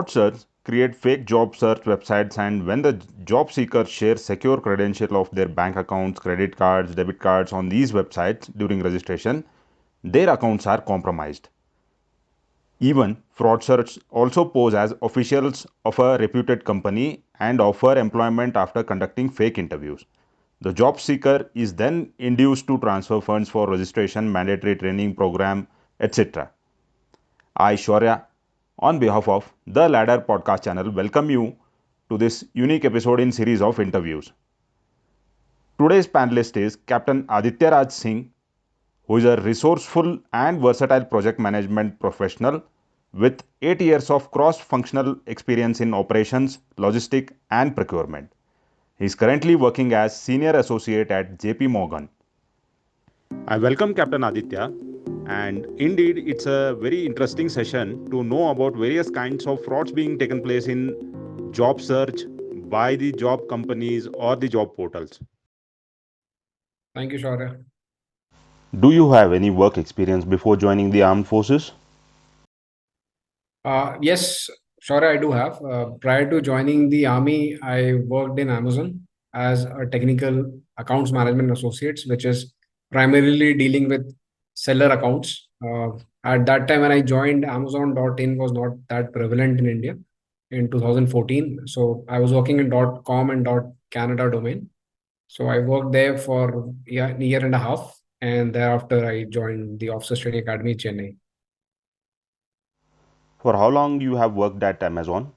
Fraudsters create fake job search websites, and when the job seekers share secure credential of their bank accounts, credit cards, debit cards on these websites during registration, their accounts are compromised. Even fraudsters also pose as officials of a reputed company and offer employment after conducting fake interviews. The job seeker is then induced to transfer funds for registration, mandatory training program, etc. I, Shaurya, on behalf of the Ladder podcast channel, welcome you to this unique episode in series of interviews. Today's panelist is Captain Aditya Singh, who is a resourceful and versatile project management professional with 8 years of cross-functional experience in operations, logistics, and procurement. He is currently working as Senior Associate at JPMorgan. I welcome Captain Aditya, and indeed it's a very interesting session to know about various kinds of frauds being taken place in job search by the job companies or the job portals. Thank you, Shaurya. Do you have any work experience before joining the armed forces? Yes, Shaurya, I do have. Prior to joining the army, I worked in Amazon as a technical accounts management associates, which is primarily dealing with seller accounts. At that time, when I joined, Amazon.in was not that prevalent in India in 2014. So I was working in .com and .canada domain. So I worked there for a year and a half, and thereafter I joined the Officers Training Academy, Chennai. For how long you have worked at Amazon?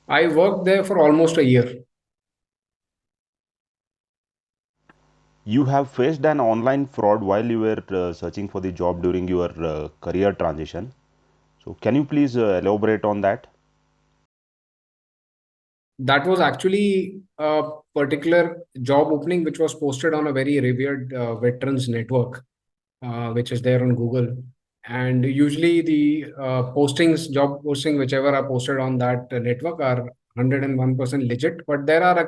I worked there for almost a year. You have faced an online fraud while you were searching for the job during your career transition. So can you please elaborate on that? That was actually a particular job opening which was posted on a very revered veterans network, which is there on Google. And usually the job postings, whichever are posted on that network, are 101% legit. But there are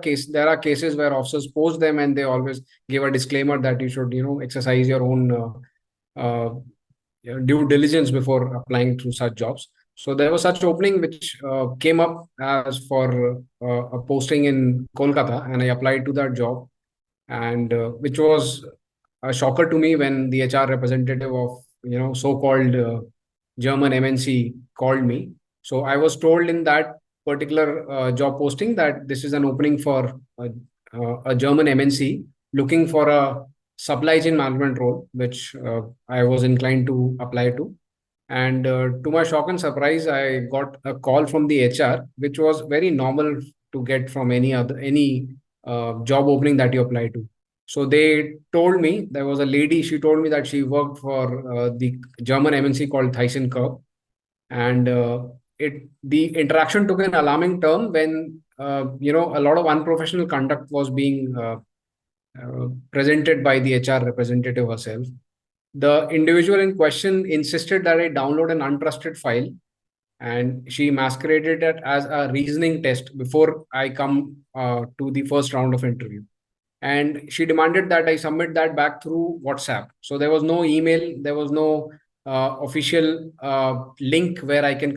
cases where officers post them and they always give a disclaimer that you should, exercise your own due diligence before applying to such jobs. So there was such opening which came up as for a posting in Kolkata, and I applied to that job, and which was a shocker to me when the HR representative of so-called German MNC called me. So I was told in that particular job posting that this is an opening for a German MNC looking for a supply chain management role, which I was inclined to apply to. And to my shock and surprise, I got a call from the HR, which was very normal to get from any job opening that you apply to. So they told me there was a lady. She told me that she worked for the German MNC called ThyssenKrupp, and the interaction took an alarming turn when a lot of unprofessional conduct was being presented by the HR representative herself. The individual in question insisted that I download an untrusted file, and she masqueraded it as a reasoning test before I come to the first round of interview. And she demanded that I submit that back through WhatsApp. So there was no email, there was no official link where I can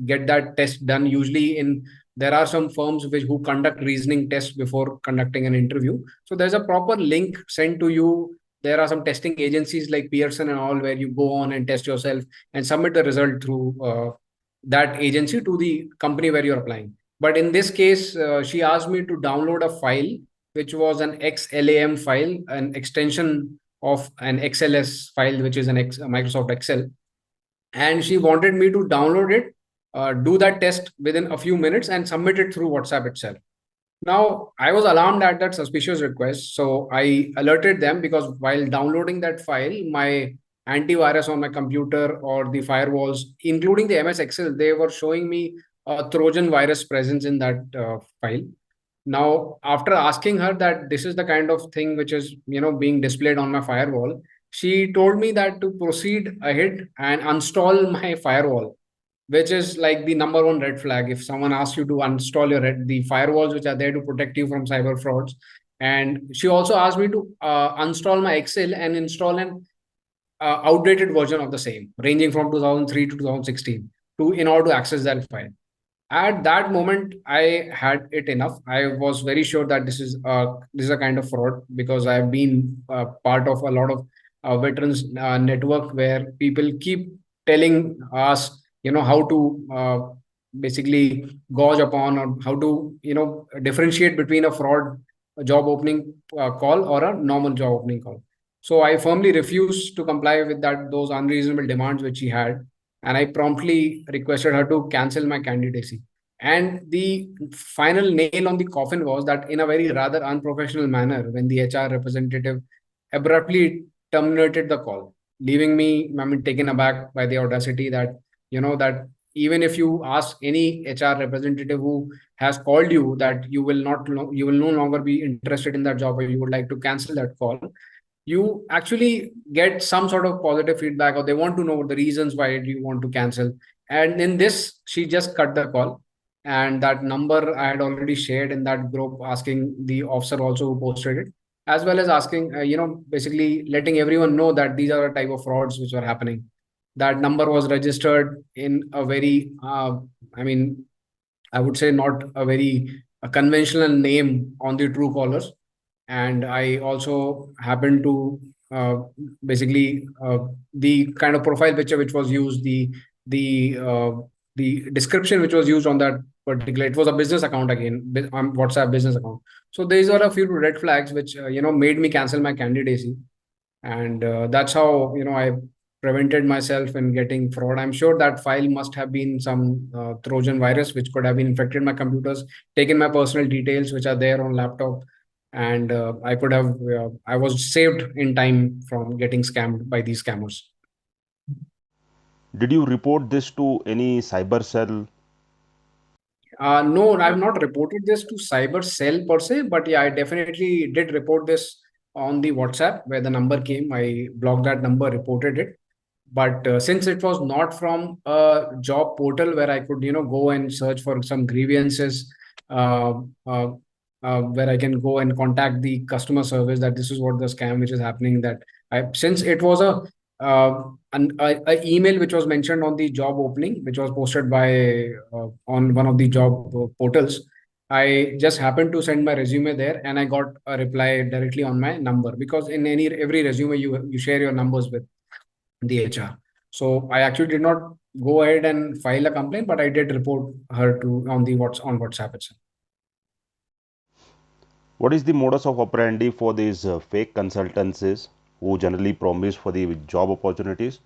get that test done. Usually there are some firms who conduct reasoning tests before conducting an interview. So there's a proper link sent to you. There are some testing agencies like Pearson and all where you go on and test yourself and submit the result through that agency to the company where you're applying. But in this case, she asked me to download a file which was an XLAM file, an extension of an XLS file, which is a Microsoft Excel. And she wanted me to download it, do that test within a few minutes and submit it through WhatsApp itself. Now, I was alarmed at that suspicious request. So I alerted them because while downloading that file, my antivirus on my computer or the firewalls, including the MS Excel, they were showing me a Trojan virus presence in that file. Now, after asking her that this is the kind of thing which is being displayed on my firewall, she told me that to proceed ahead and install my firewall, which is like the number one red flag. If someone asks you to uninstall the firewalls which are there to protect you from cyber frauds. And she also asked me to uninstall my Excel and install an outdated version of the same, ranging from 2003 to 2016. in order to access that file. At that moment, I had it enough. I was very sure that this is a kind of fraud, because I have been part of a lot of veterans network where people keep telling us, how to basically gauge upon, or how to differentiate between a fraud job opening call or a normal job opening call. So I firmly refused to comply with those unreasonable demands which he had, and I promptly requested her to cancel my candidacy. And the final nail on the coffin was that, in a very rather unprofessional manner, when the HR representative abruptly terminated the call, leaving me, I mean, taken aback by the audacity that, that even if you ask any HR representative who has called you that you will no longer be interested in that job, or you would like to cancel that call, you actually get some sort of positive feedback, or they want to know the reasons why you want to cancel. And in this, she just cut the call. And that number I had already shared in that group, asking the officer also who posted it, as well as asking, basically letting everyone know that these are the type of frauds which were happening. That number was registered in a very, I mean, I would say not a very conventional name on the true callers. And I also happened to basically the kind of profile picture which was used, the uh, the description which was used on that particular, it was a business account again, WhatsApp business account. So these are a few red flags which made me cancel my candidacy. And that's how I prevented myself in getting fraud. I'm sure that file must have been some Trojan virus which could have been infected my computers, taken my personal details which are there on laptop, and I was saved in time from getting scammed by these scammers. Did you report this to any cyber cell? No, I've not reported this to cyber cell per se, but yeah, I definitely did report this on the WhatsApp where the number came. I blocked that number, reported it. But since it was not from a job portal where I could, go and search for some grievances, uh, uh, where I can go and contact the customer service that this is what the scam which is happening. That since it was a email which was mentioned on the job opening, which was posted by on one of the job portals. I just happened to send my resume there, and I got a reply directly on my number, because in every resume you share your numbers with the HR. So I actually did not go ahead and file a complaint, but I did report her to on WhatsApp itself. What is the modus of operandi for these fake consultancies who generally promise for the job opportunities?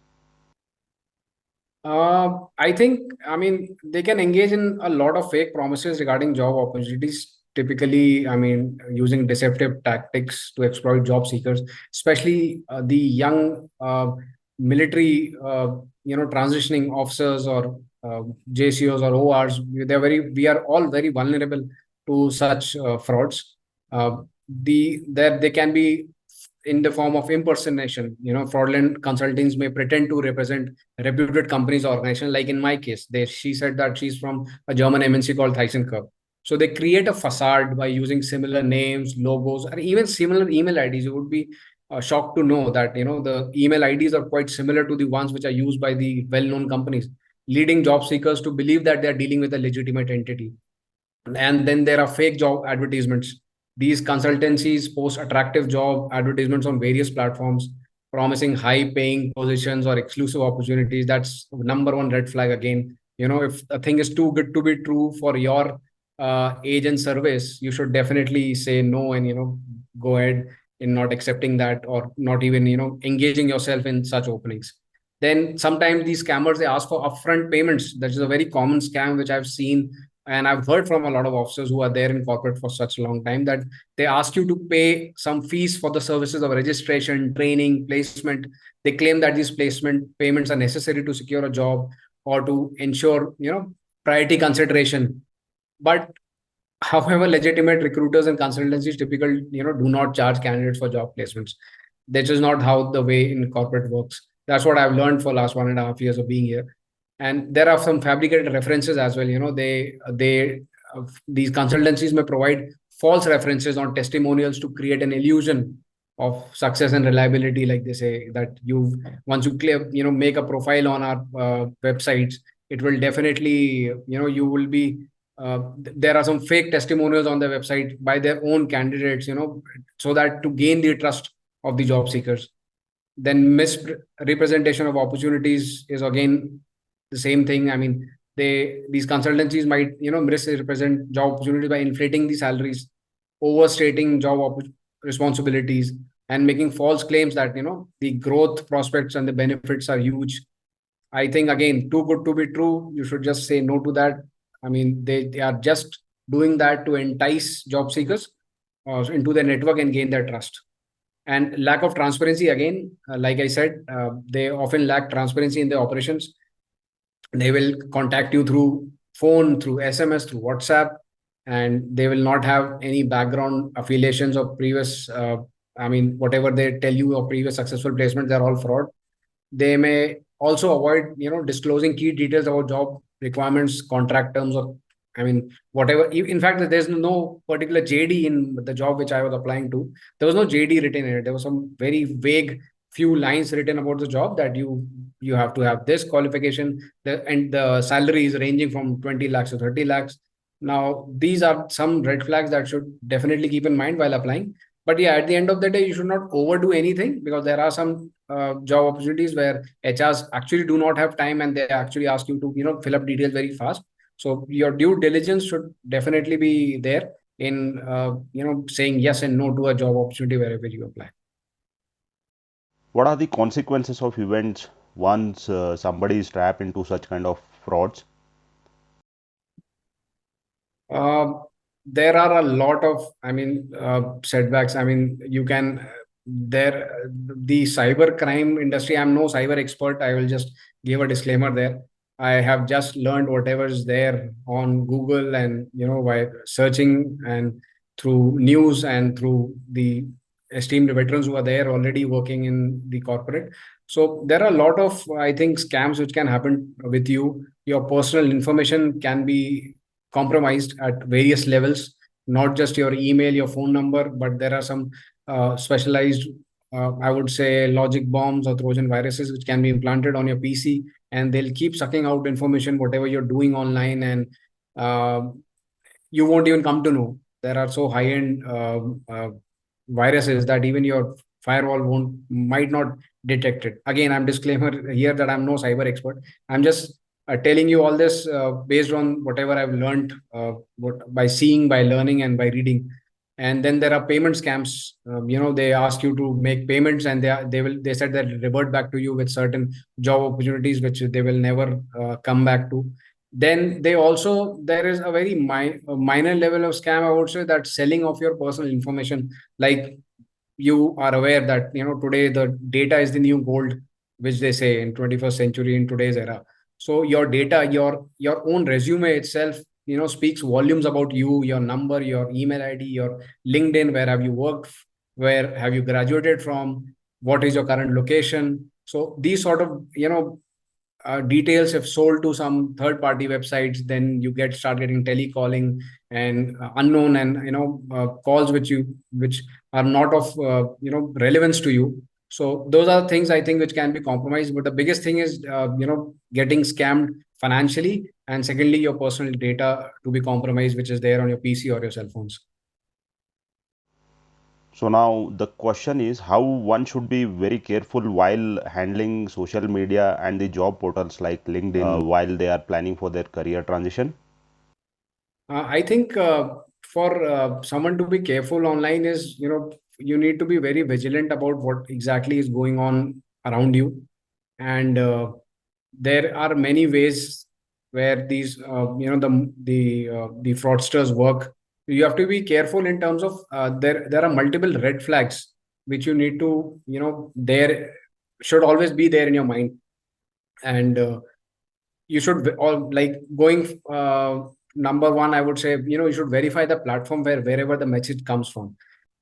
I think, I mean, they can engage in a lot of fake promises regarding job opportunities. Typically, I mean, using deceptive tactics to exploit job seekers, especially the young military, transitioning officers, or JCOs or ORs. We are all very vulnerable to such frauds. They can be in the form of impersonation. Fraudulent consultants may pretend to represent reputed companies or organizations. Like in my case, she said that she's from a German MNC called ThyssenKrupp. So they create a facade by using similar names, logos, or even similar email IDs. You would be shocked to know that the email IDs are quite similar to the ones which are used by the well-known companies, leading job seekers to believe that they are dealing with a legitimate entity. And then there are fake job advertisements. These consultancies post attractive job advertisements on various platforms, promising high paying positions or exclusive opportunities. That's number one red flag again. If a thing is too good to be true for your age and service, you should definitely say no, and go ahead in not accepting that, or not even engaging yourself in such openings. Then sometimes these scammers, they ask for upfront payments. That is a very common scam which I've seen, and I've heard from a lot of officers who are there in corporate for such a long time, that they ask you to pay some fees for the services of registration, training, placement. They claim that these placement payments are necessary to secure a job, or to ensure priority consideration. But however, legitimate recruiters and consultancies typically do not charge candidates for job placements. That's just not how the way in corporate works. That's what I've learned for last 1.5 years of being here. And there are some fabricated references as well. These consultancies may provide false references on testimonials to create an illusion of success and reliability. Like they say that once you clear make a profile on our websites, it will definitely, you will be, there are some fake testimonials on the website by their own candidates, so that to gain the trust of the job seekers. Then misrepresentation of opportunities is again the same thing. I mean, these consultancies might, misrepresent job opportunities by inflating the salaries, overstating responsibilities, and making false claims that, the growth prospects and the benefits are huge. I think again, too good to be true. You should just say no to that. I mean, they are just doing that to entice job seekers into their network and gain their trust. And lack of transparency, again, like I said, they often lack transparency in their operations. They will contact you through phone, through SMS, through WhatsApp, and they will not have any background affiliations or previous, I mean, whatever they tell you or previous successful placements, they're all fraud. They may also avoid, disclosing key details about job requirements, contract terms, or I mean, whatever. In fact, there's no particular JD in the job which I was applying to. There was no JD written in it. There was some very vague few lines written about the job that you have to have this qualification, and the salary is ranging from 20 lakhs to 30 lakhs. Now, these are some red flags that should definitely keep in mind while applying. But yeah, at the end of the day, you should not overdo anything, because there are some job opportunities where HRs actually do not have time and they actually ask you to, fill up details very fast. So your due diligence should definitely be there in, saying yes and no to a job opportunity wherever you apply. What are the consequences of events once somebody is trapped into such kind of frauds? There are a lot of, I mean, setbacks. I mean, you can, the cyber crime industry, I'm no cyber expert. I will just give a disclaimer there. I have just learned whatever is there on Google and, by searching and through news and through the esteemed veterans who are there already working in the corporate. So there are a lot of, I think, scams which can happen with you. Your personal information can be compromised at various levels, not just your email, your phone number, but there are some specialized, I would say, logic bombs or Trojan viruses which can be implanted on your PC, and they'll keep sucking out information, whatever you're doing online, and uh, you won't even come to know. There are so high-end viruses that even your firewall might not detect it. Again, I'm disclaimer here that I'm no cyber expert. I'm just telling you all this based on whatever I've learned by seeing, by learning, and by reading. And then there are payment scams. They ask you to make payments, and they said that revert back to you with certain job opportunities which they will never come back to. Then there is a very minor level of scam, I would say, that selling of your personal information. Like, you are aware that, today the data is the new gold, which they say in 21st century, in today's era. So your data, your own resume itself, speaks volumes about you, your number, your email ID, your LinkedIn, where have you worked, where have you graduated from, what is your current location. So these sort of, details, if sold to some third party websites, then you start getting telecalling and unknown, and calls which are not of relevance to you. So those are things, I think, which can be compromised. But the biggest thing is getting scammed financially, and secondly, your personal data to be compromised, which is there on your PC or your cell phones. So now the question is how one should be very careful while handling social media and the job portals like LinkedIn while they are planning for their career transition. I think for someone to be careful online is, you need to be very vigilant about what exactly is going on around you. And there are many ways where these, the fraudsters work. You have to be careful in terms of there are multiple red flags which you need to, there should always be there in your mind. And you should all, like, going number one, I would say, you should verify the platform wherever the message comes from.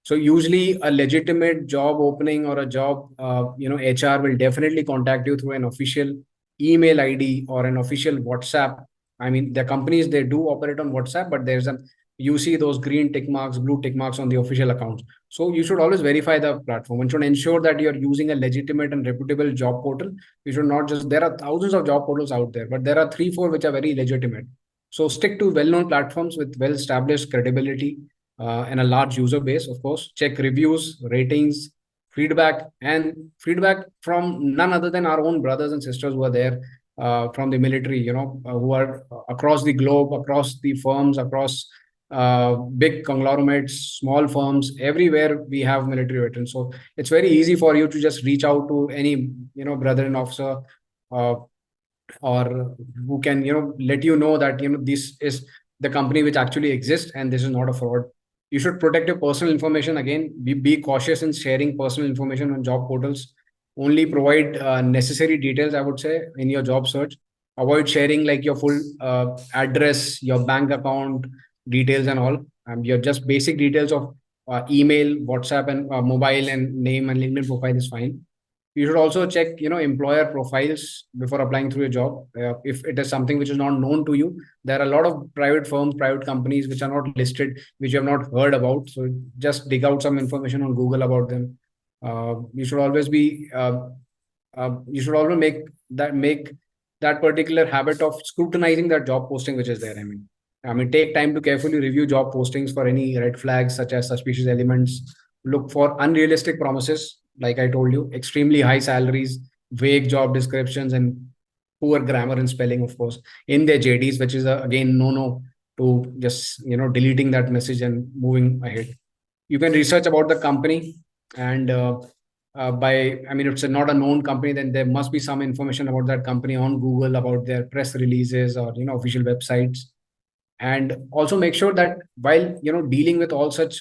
So usually a legitimate job opening or a job, HR will definitely contact you through an official email ID or an official WhatsApp. I mean, the companies, they do operate on WhatsApp, but there's an you see those green tick marks, blue tick marks on the official accounts. So you should always verify the platform and should ensure that you're using a legitimate and reputable job portal. You should not just, there are thousands of job portals out there, but there are three, four which are very legitimate. So stick to well-known platforms with well-established credibility and a large user base, of course. Check reviews, ratings, feedback from none other than our own brothers and sisters who are there from the military, who are across the globe, across the firms, across big conglomerates, small firms, everywhere we have military veterans. So it's very easy for you to just reach out to any, brother and officer, uh, or who can, let you know that, this is the company which actually exists and this is not a fraud. You should protect your personal information. Again, be cautious in sharing personal information on job portals. Only provide necessary details, I would say, in your job search. Avoid sharing like your full address, your bank account details and all. Your just basic details of email, WhatsApp, and mobile and name and LinkedIn profile is fine. You should also check, employer profiles before applying through a job. If it is something which is not known to you, there are a lot of private firms, private companies which are not listed, which you have not heard about. So just dig out some information on Google about them. You should always be, you should always make that particular habit of scrutinizing that job posting which is there. I mean, take time to carefully review job postings for any red flags such as suspicious elements. Look for unrealistic promises, like I told you, extremely high salaries, vague job descriptions, and poor grammar and spelling, of course, in their JDs, which is again no to just deleting that message and moving ahead. You can research about the company, and if it's not a known company, then there must be some information about that company on Google, about their press releases or official websites. And also make sure that while dealing with all such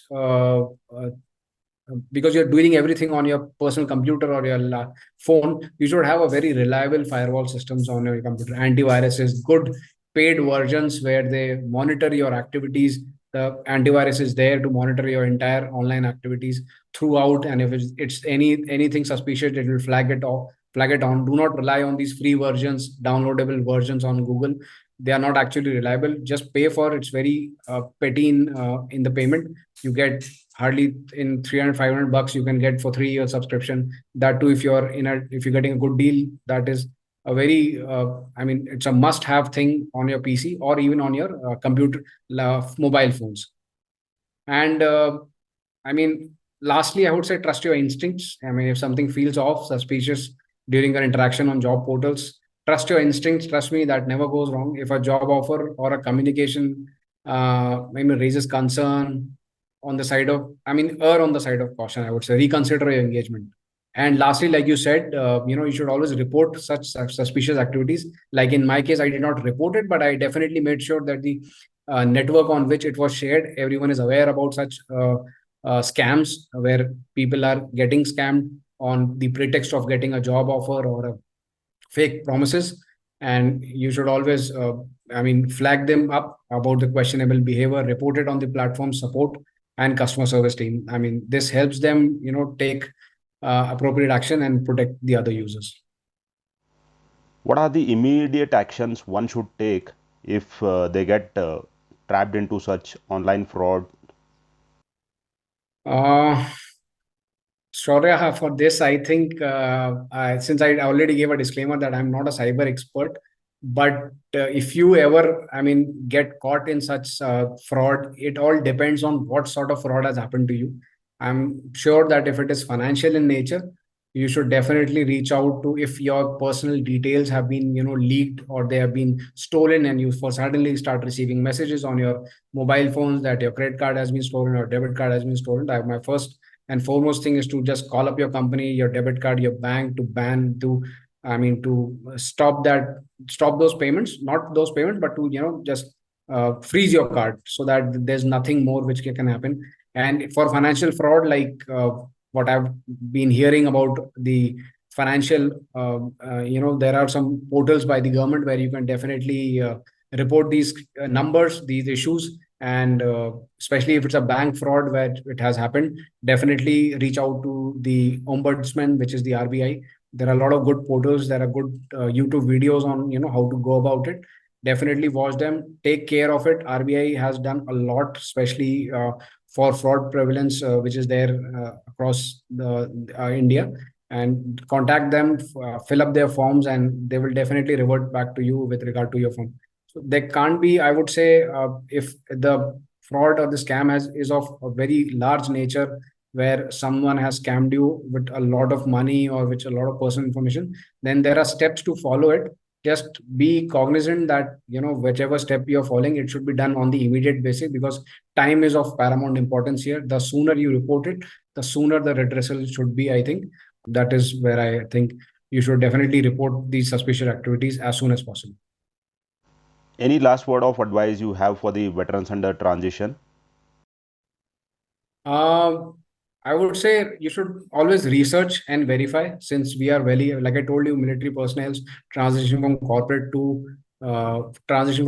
because you're doing everything on your personal computer or your phone, you should have a very reliable firewall systems on your computer, antiviruses, good paid versions where they monitor your activities. The antivirus is there to monitor your entire online activities throughout, and if it's anything suspicious, it will flag it on. Do not rely on these free versions, downloadable versions on Google. They are not actually reliable. Just pay for it's very petty in the payment. You get hardly in 300 $500 you can get for 3 year subscription. That too, if you're getting a good deal, that is a very it's a must have thing on your PC or even on your computer, mobile phones. And lastly, I would say trust your instincts. If something feels off, suspicious during an interaction on job portals, trust your instincts. Trust me, that never goes wrong. If a job offer or a communication raises concern, on the side of, err on the side of caution, I would say. Reconsider your engagement. And lastly, like you said, you should always report such suspicious activities. Like in my case, I did not report it, but I definitely made sure that the network on which it was shared, everyone is aware about such scams where people are getting scammed on the pretext of getting a job offer or a fake promises. And you should always, flag them up about the questionable behavior, report it on the platform support and customer service team. This helps them, take appropriate action and protect the other users. What are the immediate actions one should take if they get trapped into such online fraud? Sorry for this. I think since I already gave a disclaimer that I'm not a cyber expert, but if you ever, get caught in such fraud, it all depends on what sort of fraud has happened to you. I'm sure that if it is financial in nature, you should definitely reach out to, if your personal details have been, leaked or they have been stolen, and you for suddenly start receiving messages on your mobile phones that your credit card has been stolen or debit card has been stolen. My first and foremost thing is to just call up your company, your debit card, your bank to ban to stop those payments, not those payments, but to just freeze your card so that there's nothing more which can happen. And for financial fraud, like what I've been hearing about the financial, there are some portals by the government where you can definitely report these numbers, these issues. And especially if it's a bank fraud where it has happened, definitely reach out to the ombudsman, which is the RBI. There are a lot of good portals. There are good YouTube videos on how to go about it. definitely watch them, take care of it. RBI has done a lot, especially for fraud prevalence, which is there across India. And contact them, fill up their forms, and they will definitely revert back to you with regard to your form. So there can't be, I would say, if the fraud or the scam is of a very large nature, where someone has scammed you with a lot of money or with a lot of personal information, then there are steps to follow it. Just be cognizant that, whichever step you're following, it should be done on the immediate basis, because time is of paramount importance here. The sooner you report it, the sooner the redressal should be, I think. That is where I think you should definitely report these suspicious activities as soon as possible. Any last word of advice you have for the veterans under transition? Um, I would say you should always research and verify, since we are very, like I told you, military personnel transition from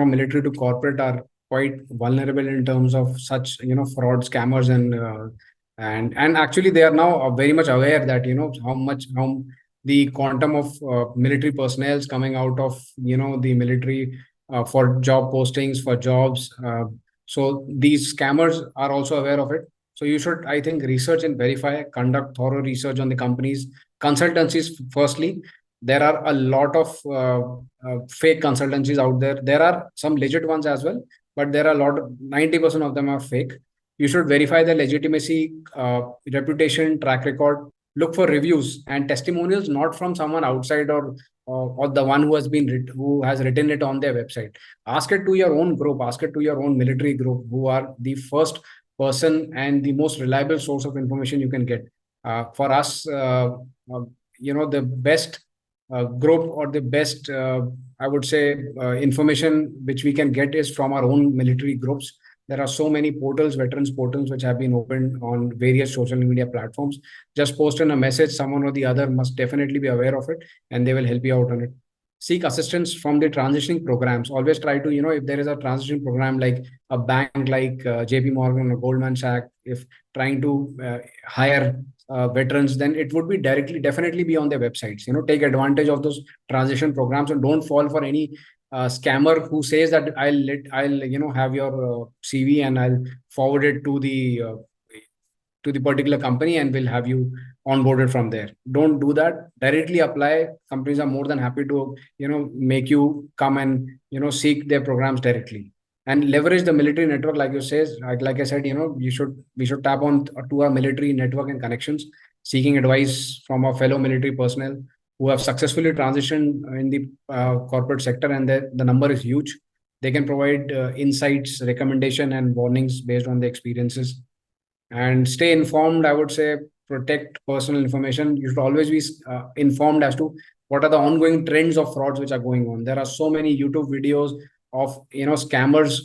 military to corporate are quite vulnerable in terms of such, fraud, scammers, and actually they are now very much aware that, how the quantum of military personnel coming out of, the military for job postings, for jobs. So these scammers are also aware of it. So you should, I think, research and verify, conduct thorough research on the companies. Consultancies, firstly, there are a lot of fake consultancies out there. There are some legit ones as well, but there are a lot of 90% of them are fake. You should verify the legitimacy, reputation, track record. Look for reviews and testimonials, not from someone outside, or the one who who has written it on their website. Ask it to your own group, ask it to your own military group, who are the first person and the most reliable source of information you can get. For us, the best group, or the best, I would say, information which we can get is from our own military groups. There are so many portals, veterans portals, which have been opened on various social media platforms. Just post in a message, someone or the other must definitely be aware of it, and they will help you out on it. Seek assistance from the transitioning programs. Always try to, if there is a transition program like a bank like JPMorgan or Goldman Sachs, if trying to hire veterans, then it would be definitely be on their websites. Take advantage of those transition programs, and don't fall for any scammer who says that I'll have your CV, and I'll forward it to the particular company, and will have you onboarded from there. Don't do that. Directly apply. Companies are more than happy to, make you come and, seek their programs directly. And leverage the military network, like I said, we should tap on to our military network and connections, seeking advice from our fellow military personnel who have successfully transitioned in the corporate sector, and the number is huge. They can provide insights, recommendation, and warnings based on the experiences. And stay informed. I would say protect personal information. You should always be informed as to what are the ongoing trends of frauds which are going on. There are so many YouTube videos of, scammers.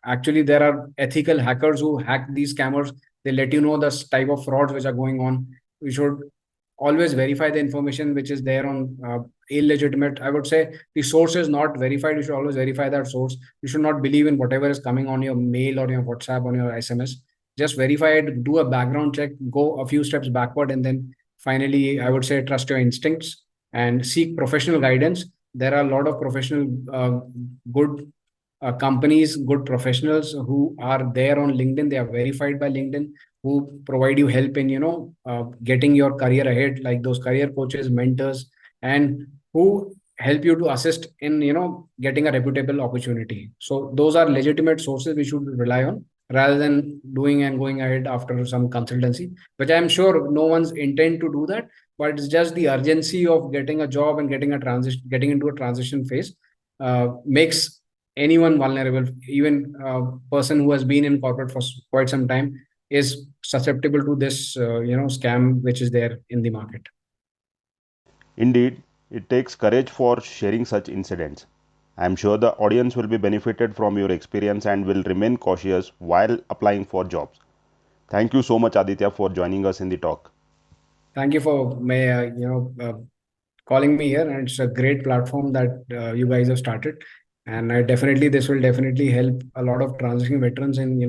Actually, there are ethical hackers who hack these scammers. They let you know the type of frauds which are going on. We should always verify the information which is there on illegitimate. I would say the source is not verified. You should always verify that source. You should not believe in whatever is coming on your mail or your WhatsApp, on your SMS. Just verify it, do a background check, go a few steps backward, and then finally, I would say, trust your instincts and seek professional guidance. There are a lot of professional, good companies, good professionals who are there on LinkedIn. They are verified by LinkedIn, who provide you help in, getting your career ahead, like those career coaches, mentors, and who help you to assist in, getting a reputable opportunity. So those are legitimate sources we should rely on, rather than doing and going ahead after some consultancy, which I'm sure no one's intent to do that, but it's just the urgency of getting a job and getting into a transition phase makes anyone vulnerable. Even a person who has been in corporate for quite some time is susceptible to this, scam which is there in the market. Indeed, it takes courage for sharing such incidents. I am sure the audience will be benefited from your experience and will remain cautious while applying for jobs. Thank you so much, Aditya, for joining us in the talk. Thank you for calling me here, and it's a great platform that you guys have started. And this will definitely help a lot of transitioning veterans in,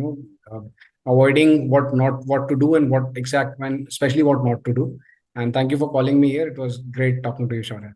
avoiding what to do, and especially what not to do. And thank you for calling me here. It was great talking to you, Shaurya.